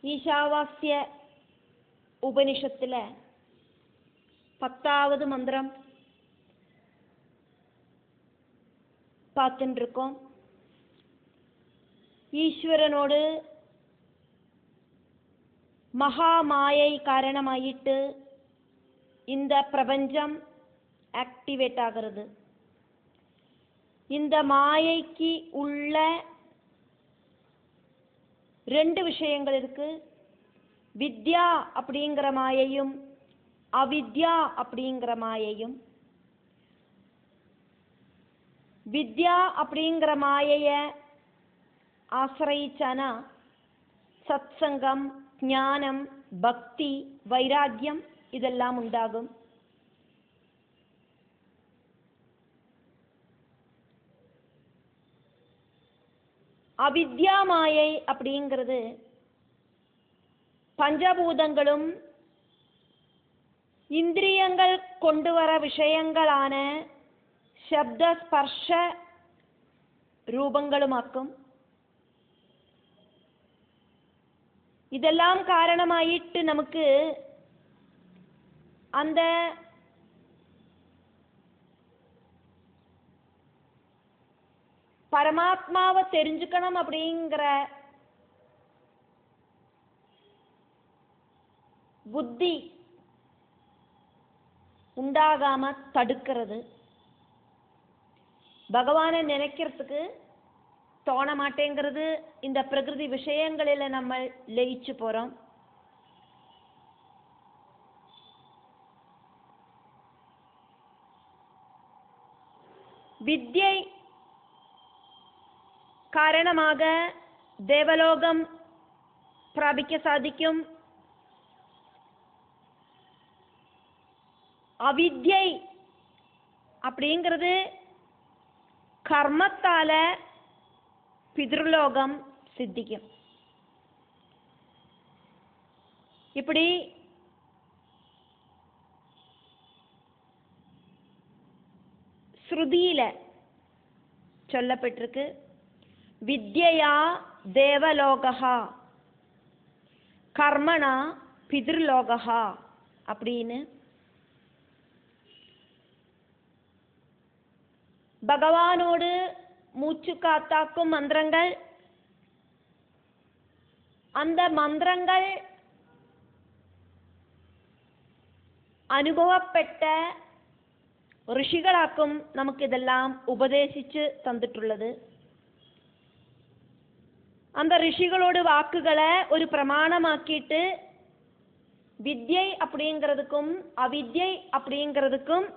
ஈஷாவாஸ்ய உபனிஷத்துல 10வது மந்திரம் பார்த்துட்டு இருக்கோம். ஈஸ்வரனோடு மகாமாயை காரணமாயிட்டு இந்த பிரபஞ்சம் ஆக்டிவேட் ஆகிறது. இந்த மாயைக்கு உள்ள 2 விஷயங்கள் இருக்கு. வித்யா அப்படிங்கிற மாயையும் அவித்யா அப்படிங்கிற மாயையும். வித்யா அப்படிங்கிற மாயைய ஆசிரயிச்சானா சத்சங்கம், ஞானம், பக்தி, வைராக்கியம் இதெல்லாம் உண்டாகும். அவித்யா மாயை அப்படிங்கிறது பஞ்சபூதங்களும் இந்திரியங்கள் கொண்டு வர விஷயங்களான சப்த ஸ்பர்ஷ ரூபங்களுமாக்கும். இதெல்லாம் காரணமாயிட்டு நமக்கு அந்த பரமாத்மாவை தெரிஞ்சுக்கணும் அப்படிங்கிற புத்தி உண்டாகாம தடுக்கிறது. பகவானை நினைக்கிறதுக்கு தோண மாட்டேங்கிறது. இந்த பிரகிருதி விஷயங்களில நம்ம லயிச்சு போறோம். வித்யை காரணமாக தேவலோகம் பிராபிக்க சாதிக்கும். அவித்யை அப்படிங்கிறது கர்மத்தால பித்ருலோகம் சித்திக்கும். இப்படி ஸ்ருதியில சொல்லப்பட்டிருக்கு. வித்யா தேவலோகா கர்மணா பித்ருலோகா அப்படின்னு. பகவானோடு மூச்சு காத்தாக்கும் மந்திரங்கள், அந்த மந்திரங்கள் அனுபவப்பட்ட ഋഷികളാക്കും നമുക്ക് ഇതെല്ലാം ഉപദേശിച്ച് തന്നിട്ടുള്ളത്. அந்த ഋഷിகளோட வாக்குகளை ஒரு பிரமாணமாக்கிட்டு வித்யை அப்படிங்கிறதுக்கும் அவித்யை அப்படிங்கிறதுக்கும்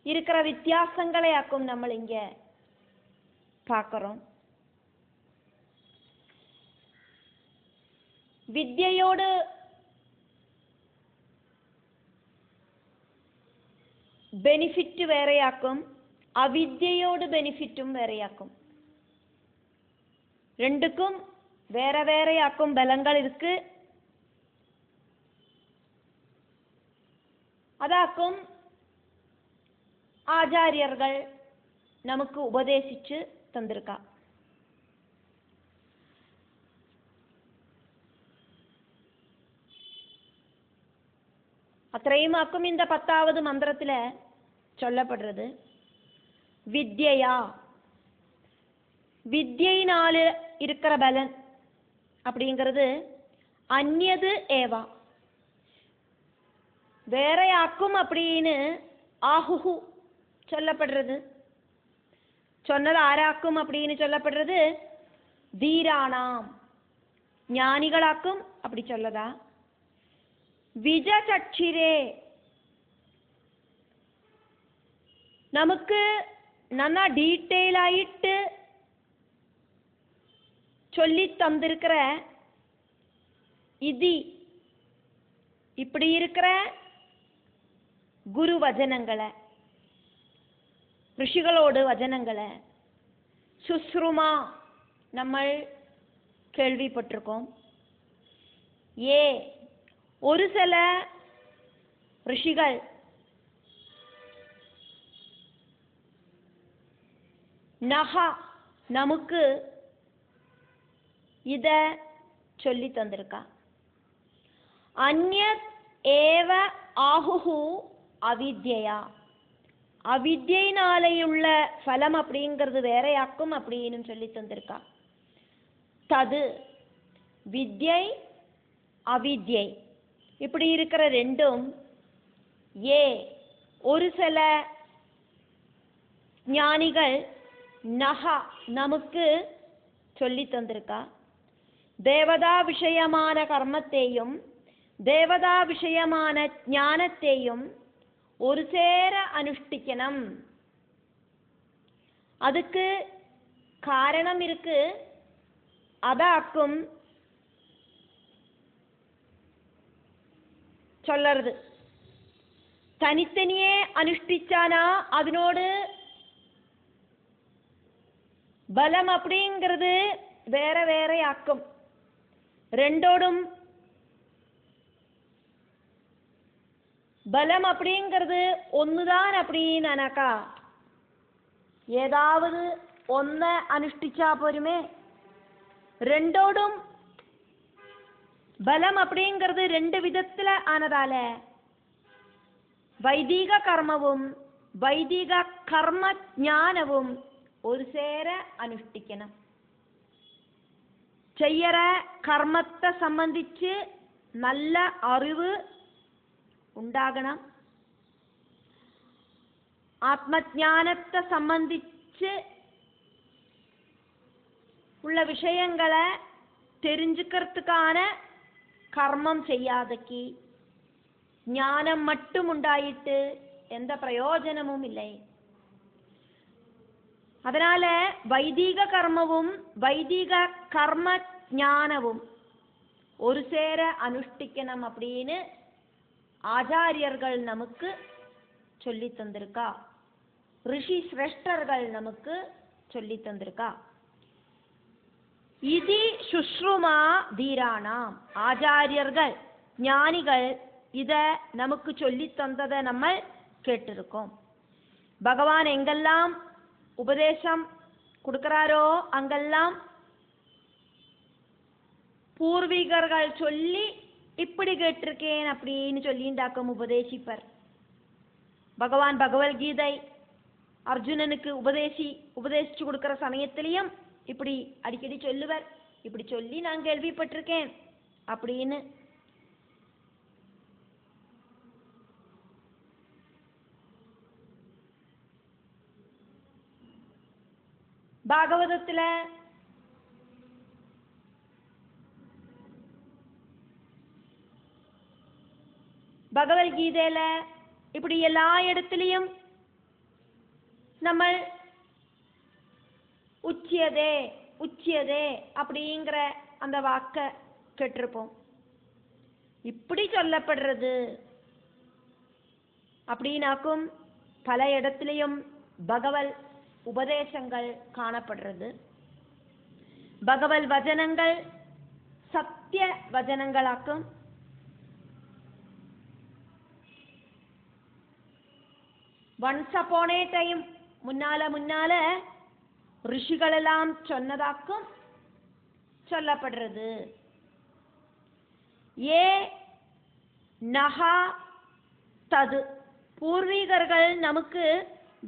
இருக்கிற வித்தியாசங்களையாக்கும் நம்ம இங்க பார்க்கிறோம். வித்யோடு பெனிஃபிட் வேறையாக்கும், அவித்யோடு பெனிஃபிட்டும் வேறையாக்கும். ரெண்டுக்கும் வேற வேறையாக்கும் பலங்கள் இருக்கு. அதாக்கும் ஆச்சாரியர்கள் நமக்கு உபதேசிச்சு தந்திருக்கா. அത്രയുമാக்கும் இந்த 10வது மந்திரத்துல சொல்லப்படுறது. வித்யா வித்யினால இருக்கிற பலன் அப்படிங்கிறது அந்யது ஏவா வேறையாக்கும் அப்படின்னு ஆஹுஹு சொல்லப்படுறது. சொன்னது ஆராக்கும் அப்படின்னு சொல்லப்படுறது தீரானாம் ஞானிகளாக்கும் அப்படி சொல்லதா. விஜசக்ஷிரே நமக்கு நல்லா டீட்டெயில் ஆயிட்டு சொல்லி தந்திருக்கிற இது இப்படி இருக்கிற குரு வசனங்களை, ഋഷിகளோடு வசனங்களை சுஸ்ருமா நம்ம கேள்விப்பட்டிருக்கோம். ஒரு சில ഋഷിகள் நஹா நமக்கு இத சொல்லி தந்திருக்கா. அந்யத் ஏவ ஆஹுஹு அவித்யா, அவித்யினாலேயுள்ள ஃபலம் அப்படிங்கிறது வேறையாக்கும் அப்படின்னு சொல்லி தந்திருக்கா. தது வித்யை அவித்யை இப்படி இருக்கிற ரெண்டும் ஏ ஒரு சில ஞானிகள் நஹா நமக்கு சொல்லி தந்திருக்கா. தேவதா விஷயமான கர்மத்தையும் தேவதா விஷயமான ஞானத்தையும் ஒரு சேர அனுஷ்டிக்கணும். அதுக்கு காரணம் இருக்கு. அதாக்கும் சொல்லறது. தனித்தனியே அனுஷ்டிச்சானா அதனோடு பலம் அப்படிங்கிறது வேற வேறையாக்கும். ரெண்டோடும் பலம் அப்படிங்கிறது ஒண்ணுதான் அப்படின்னாக்கா ஏதாவது ஒன்ன அனுஷ்டிச்சா போருமே. ரெண்டோடும் பலம் அப்படிங்கிறது ரெண்டு விதத்துல ஆனதால வைதிக கர்மவும் வைதிக கர்ம ஞானவும் ஒரு சேர அனுஷ்டிக்கணும். செய்யற கர்மத்தை சம்பந்திச்சு நல்ல அறிவு ഉണ്ടാകണം. ആത്മജ്ഞാനത്തെ സംബന്ധിച്ച് ഉള്ള விஷயங்களை தெரிஞ்சுக்கிறதுக்கான கர்மம் செய்யாதக்கு ஞானம் மட்டும் உண்டாயிட்டு எந்த பிரயோஜனமும் இல்லை. அதனால வைதிக கர்மவும் வைதிக கர்ம ஞானவும் ஒரு சேர அனுஷ்டிக்கணும் அப்படின்னு ஆச்சாரியர்கள் நமக்கு சொல்லி தந்திருக்கா. ரிஷி சிரேஷ்டர்கள் நமக்கு சொல்லி தந்திருக்கா. இதி சுஷ்ருமா தீராணாம், ஆச்சாரியர்கள் ஞானிகள் இத நமக்கு சொல்லி தந்ததை நம்ம கேட்டிருக்கோம். பகவான் எங்கெல்லாம் உபதேசம் கொடுக்கிறாரோ அங்கெல்லாம் பூர்வீகர்கள் சொல்லி இப்படி கேட்டிருக்கேன் அப்படின்னு சொல்லிண்டாக்கும் உபதேசிப்பர். பகவான் பகவத்கீதை அர்ஜுனனுக்கு உபதேசிச்சு கொடுக்கிற சமயத்திலையும் இப்படி அடிக்கடி சொல்லுவர். இப்படி சொல்லி நான் கேள்விப்பட்டிருக்கேன் அப்படின்னு. பாகவதத்துல பகவத்கீதையில இப்படி எல்லா இடத்துலையும் நம்ம உச்சியதே உச்சியதே அப்படிங்கிற அந்த வாக்க கேட்டிருப்போம். இப்படி சொல்லப்படுறது அப்படின்னாக்கும் பல இடத்துலையும் பகவத் உபதேசங்கள் காணப்படுறது. பகவத் வசனங்கள் சத்திய வசனங்களாக்கும். ஒன்ஸ் அப்பான் ஏ டைம் முன்னால ரிஷிகளெல்லாம் சொன்னதாக்கும் சொல்லப்படுறது. ஏ நஹா தது, பூர்வீகர்கள் நமக்கு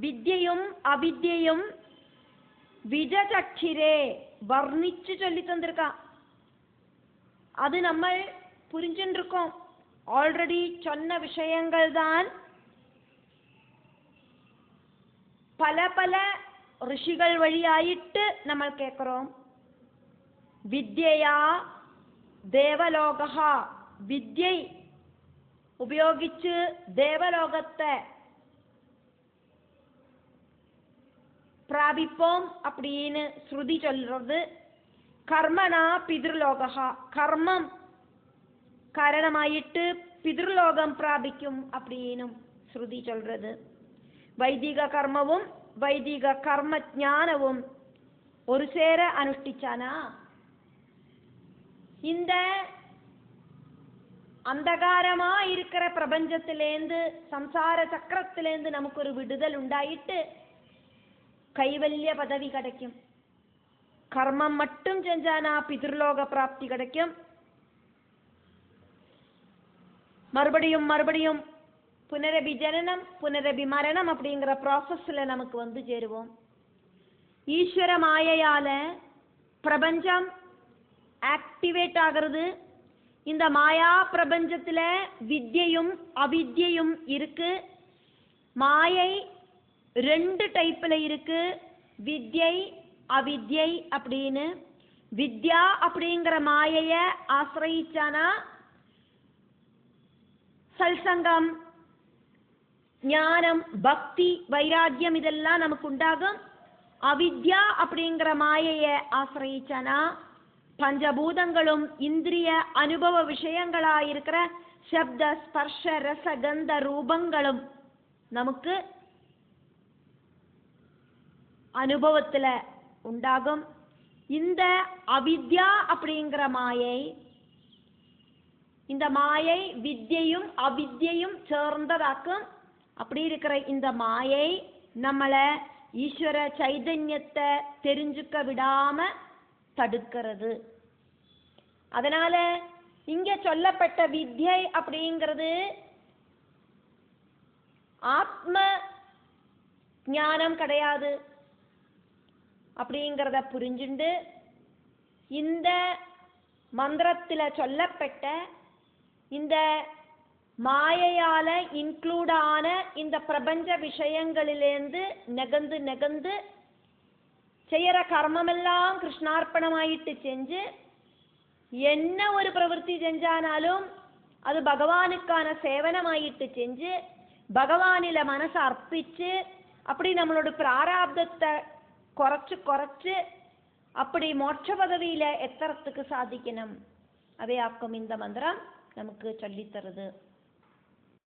வித்யையும் அவித்யையும் விஜசக்ஷிரே வர்ணிச்சு சொல்லி தந்திருக்கா. அது நம்ம புரிஞ்சுட்டு இருக்கோம். ஆல்ரெடி சொன்ன விஷயங்கள் தான் பல பல ഋഷികൾ വഴിയായിട്ട് നമ്മൾ കേൾக்கிறோம். വിദ്യയാ ദേവലോകഃ, വിദ്യൈ ഉപയോഗിച്ച് ദേവലോകത്തെ പ്രാപിப்போம் அப்படின்னு ஸ்ருதி சொல்றது. கர்மனா பித்ருலோகः, கர்மம் காரணமாயிட்டு பித்ருலோகம் பிராபிக்கும் அப்படின்னு ஸ்ருதி சொல்றது. வைதிக கர்மவும் வைதிக கர்ம ஞானவும் ஒரு சேர அனுஷ்டிச்சானா இந்த அந்தகாரமா இருக்கிற பிரபஞ்சத்திலேந்து சம்சார சக்கரத்திலேந்து நமக்கு ஒரு விடுதல் உண்டாயிட்டு கைவல்ய பதவி கிடைக்கும். கர்மம் மட்டும் செஞ்சானா பிதிர்லோக பிராப்தி கிடைக்கும். மறுபடியும் மறுபடியும் புனரபி ஜனனம் புனரபி மரணம் அப்படிங்கிற ப்ராசஸ்ல நமக்கு வந்து சேருவோம். ஈஸ்வர மாயையால பிரபஞ்சம் ஆக்டிவேட் ஆகிறது. இந்த மாயா பிரபஞ்சத்துல வித்யையும் அவித்யையும் இருக்கு. மாயை 2 டைப்ல இருக்கு, வித்யை அவித்யை அப்படின்னு. வித்யா அப்படிங்கிற மாயைய ஆசிரயிச்சானா சல்சங்கம், ஞானம், பக்தி, வைராக்கியம் இதெல்லாம் நமக்கு உண்டாகும். அவித்யா அப்படிங்கிற மாயையை ஆசிரயிச்சானா பஞ்சபூதங்களும் இந்திரிய அனுபவ விஷயங்களாயிருக்கிற சப்த ஸ்பர்ஷ ரச கந்த ரூபங்களும் நமக்கு அனுபவத்துல உண்டாகும். இந்த அவித்யா அப்படிங்கிற மாயை, இந்த மாயை வித்யையும் அவித்யையும் சேர்ந்ததாக்கும். அப்படி இருக்கிற இந்த மாயை நம்மளை ஈஸ்வர சைதன்யத்தை தெரிஞ்சுக்க விடாம தடுக்கிறது. அதனால இங்க சொல்லப்பட்ட வித்யை அப்படிங்கிறது ஆத்ம ஞானம் கிடையாது அப்படிங்கிறத புரிஞ்சுண்டு இந்த மந்திரத்துல சொல்லப்பட்ட இந்த மாயையால இன்க்ளூட் ஆன இந்த பிரபஞ்ச விஷயங்களிலேருந்து நெகந்து நெகந்து செய்யற கர்மமெல்லாம் கிருஷ்ணார்ப்பணமாயிட்டு செஞ்சு என்ன ஒரு பிரவൃத்தி செஞ்சானாலும் அது பகவானுக்கான சேவனமாயிட்டு செஞ்சு பகவானில மனசை அர்ப்பிச்சு அப்படி நம்மளோட பிராராப்தத்தை குறைச்சு குறைச்சு அப்படி மோட்ச பதவியில எத்தறதுக்கு சாதிக்கணும். அதே ஆக்கம் இந்த மந்திரம் நமக்கு சொல்லித்தருது.